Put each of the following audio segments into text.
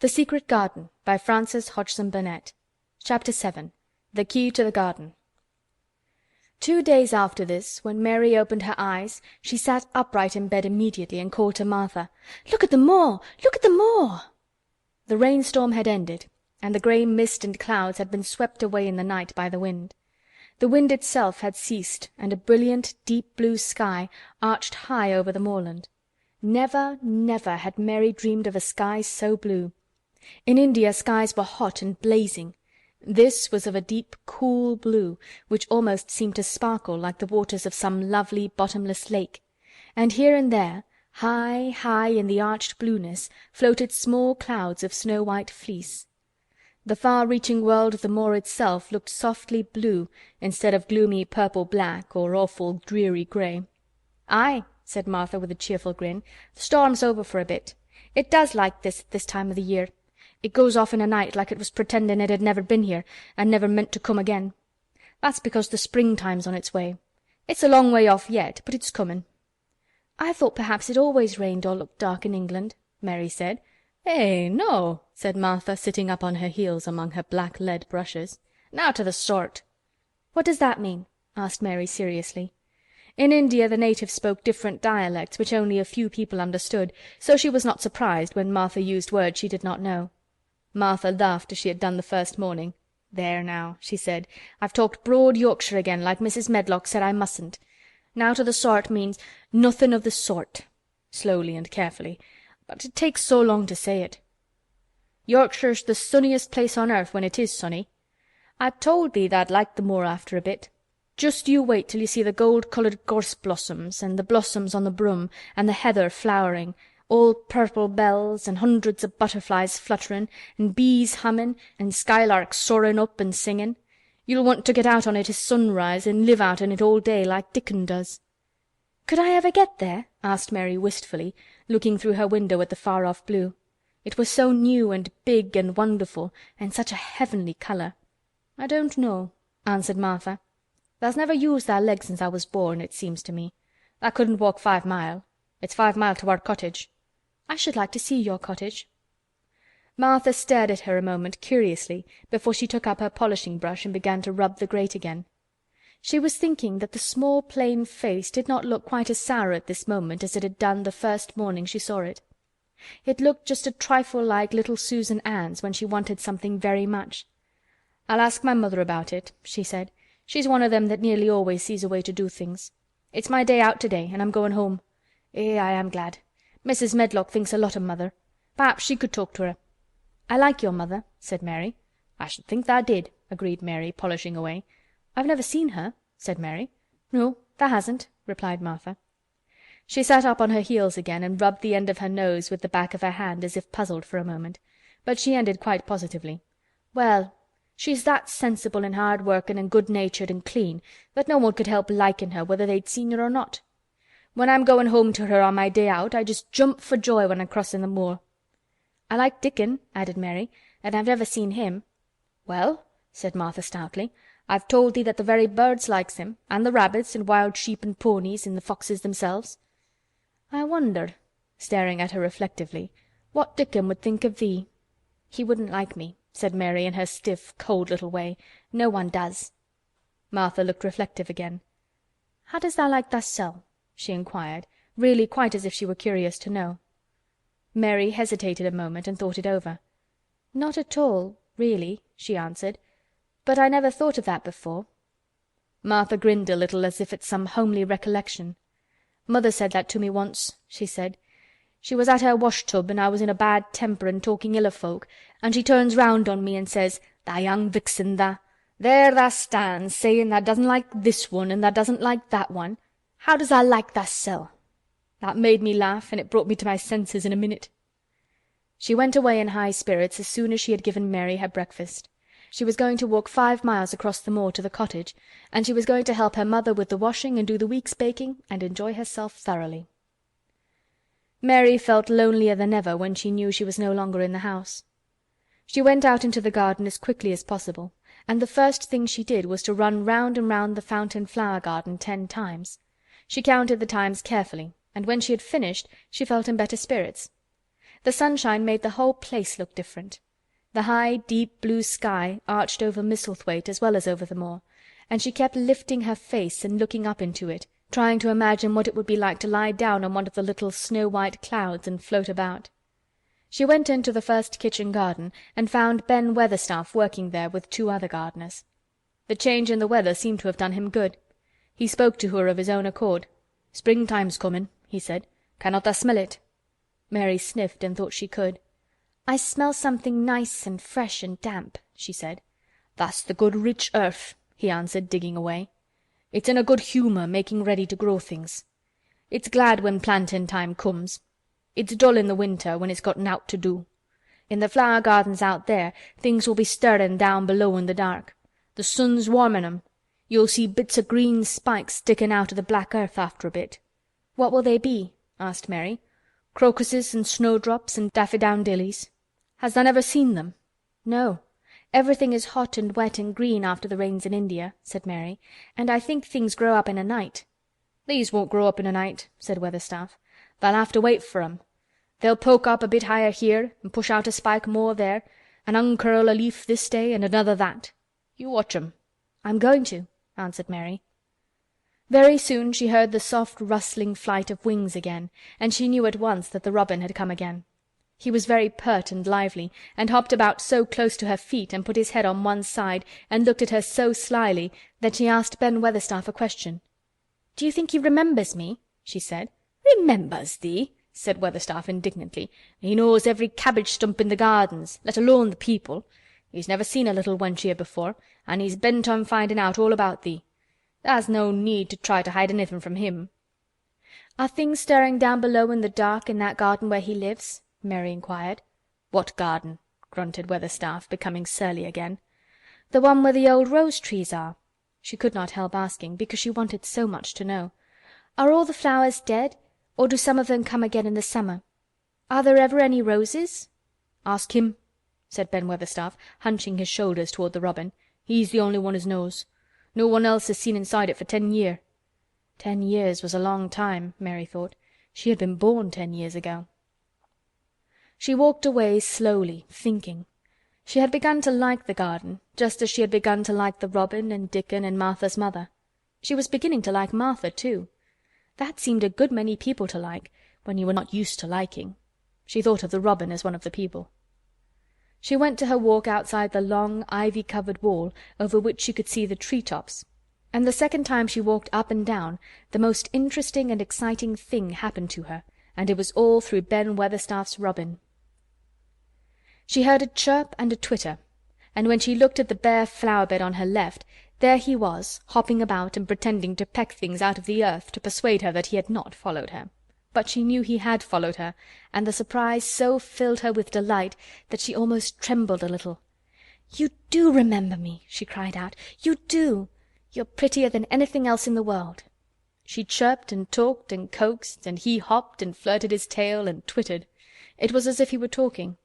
The Secret Garden by Frances Hodgson Barnett. Chapter 7. The Key to the Garden. 2 days after this, when Mary opened her eyes, she sat upright in bed immediately and called to Martha, "Look at the moor! Look at the moor!" The rainstorm had ended, and the grey mist and clouds had been swept away in the night by the wind. The wind itself had ceased, and a brilliant, deep blue sky arched high over the moorland. Never, never had Mary dreamed of a sky so blue. In India skies were hot and blazing. This was of a deep, cool blue, which almost seemed to sparkle like the waters of some lovely bottomless lake, and here and there, high, high in the arched blueness, floated small clouds of snow-white fleece. The far-reaching world of the moor itself looked softly blue instead of gloomy purple-black or awful dreary grey. "Aye," said Martha with a cheerful grin, "the storm's over for a bit. It does like this time of the year. It goes off in a night like it was pretendin' it had never been here and never meant to come again. That's because the springtime's on its way. It's a long way off yet, but it's comin'." "I thought perhaps it always rained or looked dark in England," Mary said. "Eh, no," said Martha, sitting up on her heels among her black lead brushes. "Nowt o' the sort." "What does that mean?" asked Mary seriously. In India the natives spoke different dialects which only a few people understood, so she was not surprised when Martha used words she did not know. Martha laughed as she had done the first morning. "There now," she said, "I've talked broad Yorkshire again, like Mrs. Medlock said I mustn't. Nowt o' the sort means nothin' of the sort," slowly and carefully, "but it takes so long to say it. Yorkshire's the sunniest place on earth when it is sunny. I've told thee that I'd like the moor after a bit. Just you wait till you see the gold-coloured gorse blossoms, and the blossoms on the broom, and the heather flowering, all purple bells, and hundreds of butterflies flutterin', and bees hummin', and skylarks soarin' up and singin'. You'll want to get out on it at sunrise and live out in it all day like Dickon does." "Could I ever get there?" asked Mary wistfully, looking through her window at the far-off blue. It was so new and big and wonderful, and such a heavenly colour. "I don't know," answered Martha. "Tha's never used thy legs since I was born, it seems to me. Tha couldn't walk 5 mile. It's 5 mile to our cottage." "I should like to see your cottage." Martha stared at her a moment curiously before she took up her polishing brush and began to rub the grate again. She was thinking that the small plain face did not look quite as sour at this moment as it had done the first morning she saw it. It looked just a trifle like little Susan Ann's when she wanted something very much. "I'll ask my mother about it," she said. "She's one of them that nearly always sees a way to do things. It's my day out today and I'm going home. I am glad. Mrs. Medlock thinks a lot of mother. Perhaps she could talk to her." "I like your mother," said Mary. "I should think tha did," agreed Mary, polishing away. "I've never seen her," said Mary. "No, tha hasn't," replied Martha. She sat up on her heels again and rubbed the end of her nose with the back of her hand as if puzzled for a moment, but she ended quite positively. "Well, she's that sensible and hard-workin' and good-natured and clean that no one could help likin' her whether they'd seen her or not. When I'm goin' home to her on my day out I just jump for joy when I'm crossin' the moor." "I like Dickon," added Mary, "and I've never seen him." "Well," said Martha stoutly, "I've told thee that the very birds likes him, and the rabbits and wild sheep and ponies and the foxes themselves. I wonder," staring at her reflectively, "what Dickon would think of thee." "He wouldn't like me," said Mary in her stiff, cold little way. "No one does." Martha looked reflective again. "How does tha like thysel'?" she inquired, really quite as if she were curious to know. Mary hesitated a moment and thought it over. "Not at all, really," she answered. "But I never thought of that before." Martha grinned a little as if at some homely recollection. "Mother said that to me once," she said. "She was at her wash-tub and I was in a bad temper and talking ill of folk, and she turns round on me and says, 'Tha young vixen, tha! There tha stands sayin' tha doesn't like this one and tha doesn't like that one. How does tha like thysel'?' That made me laugh and it brought me to my senses in a minute." She went away in high spirits as soon as she had given Mary her breakfast. She was going to walk 5 miles across the moor to the cottage, and she was going to help her mother with the washing and do the week's baking and enjoy herself thoroughly. Mary felt lonelier than ever when she knew she was no longer in the house. She went out into the garden as quickly as possible, and the first thing she did was to run round and round the fountain flower garden 10 times. She counted the times carefully, and when she had finished she felt in better spirits. The sunshine made the whole place look different. The high, deep blue sky arched over Misselthwaite as well as over the moor, and she kept lifting her face and looking up into it, trying to imagine what it would be like to lie down on one of the little snow-white clouds and float about. She went into the first kitchen garden and found Ben Weatherstaff working there with 2 other gardeners. The change in the weather seemed to have done him good. He spoke to her of his own accord. "Springtime's comin'," he said. "Cannot tha smell it?" Mary sniffed and thought she could. "I smell something nice and fresh and damp," she said. "That's the good rich earth," he answered, digging away. "It's in a good humor making ready to grow things. It's glad when plantin' time comes. It's dull in the winter when it's got nowt to do. In the flower gardens out there things will be stirrin' down below in the dark. The sun's warmin' 'em. You'll see bits o' green spikes stickin' out o' the black earth after a bit." "What will they be?" asked Mary. "Crocuses and snowdrops and daffydowndillys. Has tha never seen them?" "No. Everything is hot and wet and green after the rains in India," said Mary, "and I think things grow up in a night." "These won't grow up in a night," said Weatherstaff. "Tha'll have to wait for 'em. They'll poke up a bit higher here and push out a spike more there, and uncurl a leaf this day and another that. You watch 'em." "I'm going to," answered Mary. Very soon she heard the soft rustling flight of wings again, and she knew at once that the robin had come again. He was very pert and lively, and hopped about so close to her feet and put his head on one side and looked at her so slyly that she asked Ben Weatherstaff a question. "Do you think he remembers me?" she said. "Remembers thee?" said Weatherstaff indignantly. "He knows every cabbage stump in the gardens, let alone the people. He's never seen a little wench here before, and he's bent on finding out all about thee. Tha's no need to try to hide anything from him." "Are things stirring down below in the dark in that garden where he lives?" Mary inquired. "What garden?" grunted Weatherstaff, becoming surly again. "The one where the old rose trees are." She could not help asking, because she wanted so much to know. "Are all the flowers dead, or do some of them come again in the summer? Are there ever any roses?" "Ask him," said Ben Weatherstaff, hunching his shoulders toward the robin. "He's the only one as knows. No one else has seen inside it for 10 year." 10 years was a long time, Mary thought. She had been born 10 years ago. She walked away slowly, thinking. She had begun to like the garden, just as she had begun to like the robin and Dickon and Martha's mother. She was beginning to like Martha too. That seemed a good many people to like, when you were not used to liking. She thought of the robin as one of the people. She went to her walk outside the long, ivy-covered wall over which she could see the tree-tops, and the second time she walked up and down the most interesting and exciting thing happened to her, and it was all through Ben Weatherstaff's robin. She heard a chirp and a twitter, and when she looked at the bare flower-bed on her left, there he was, hopping about and pretending to peck things out of the earth to persuade her that he had not followed her. But she knew he had followed her, and the surprise so filled her with delight that she almost trembled a little. "You do remember me!" she cried out. "You do! You're prettier than anything else in the world." She chirped and talked and coaxed, and he hopped and flirted his tail and twittered. It was as if he were talking.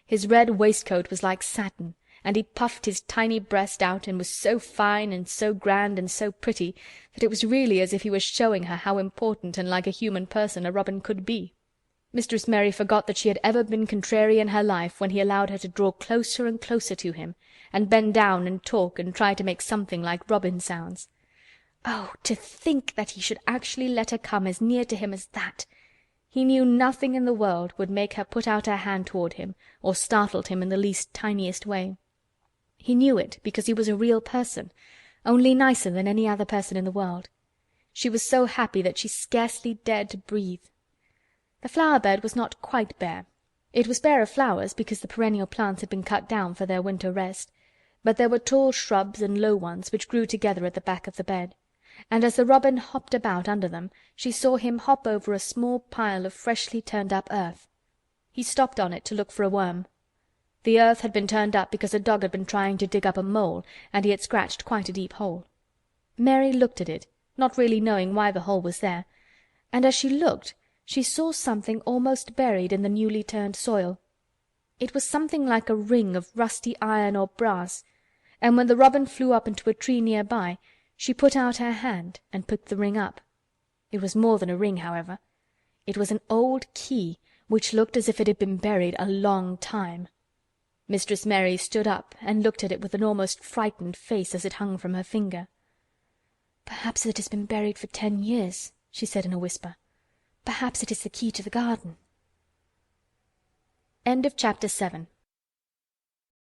His red waistcoat was like satin, and he puffed his tiny breast out and was so fine and so grand and so pretty that it was really as if he was showing her how important and like a human person a robin could be. Mistress Mary forgot that she had ever been contrary in her life when he allowed her to draw closer and closer to him, and bend down and talk and try to make something like robin sounds. Oh, to think that he should actually let her come as near to him as that! He knew nothing in the world would make her put out her hand toward him or startled him in the least tiniest way. He knew it because he was a real person, only nicer than any other person in the world. She was so happy that she scarcely dared to breathe. The flower-bed was not quite bare. It was bare of flowers because the perennial plants had been cut down for their winter rest, but there were tall shrubs and low ones which grew together at the back of the bed, and as the robin hopped about under them she saw him hop over a small pile of freshly turned-up earth. He stopped on it to look for a worm. The earth had been turned up because a dog had been trying to dig up a mole, and he had scratched quite a deep hole. Mary looked at it, not really knowing why the hole was there, and as she looked she saw something almost buried in the newly turned soil. It was something like a ring of rusty iron or brass, and when the robin flew up into a tree near by, she put out her hand and picked the ring up. It was more than a ring, however. It was an old key which looked as if it had been buried a long time. Mistress Mary stood up and looked at it with an almost frightened face as it hung from her finger. "Perhaps it has been buried for 10 years," she said in a whisper. "Perhaps it is the key to the garden." Chapter 8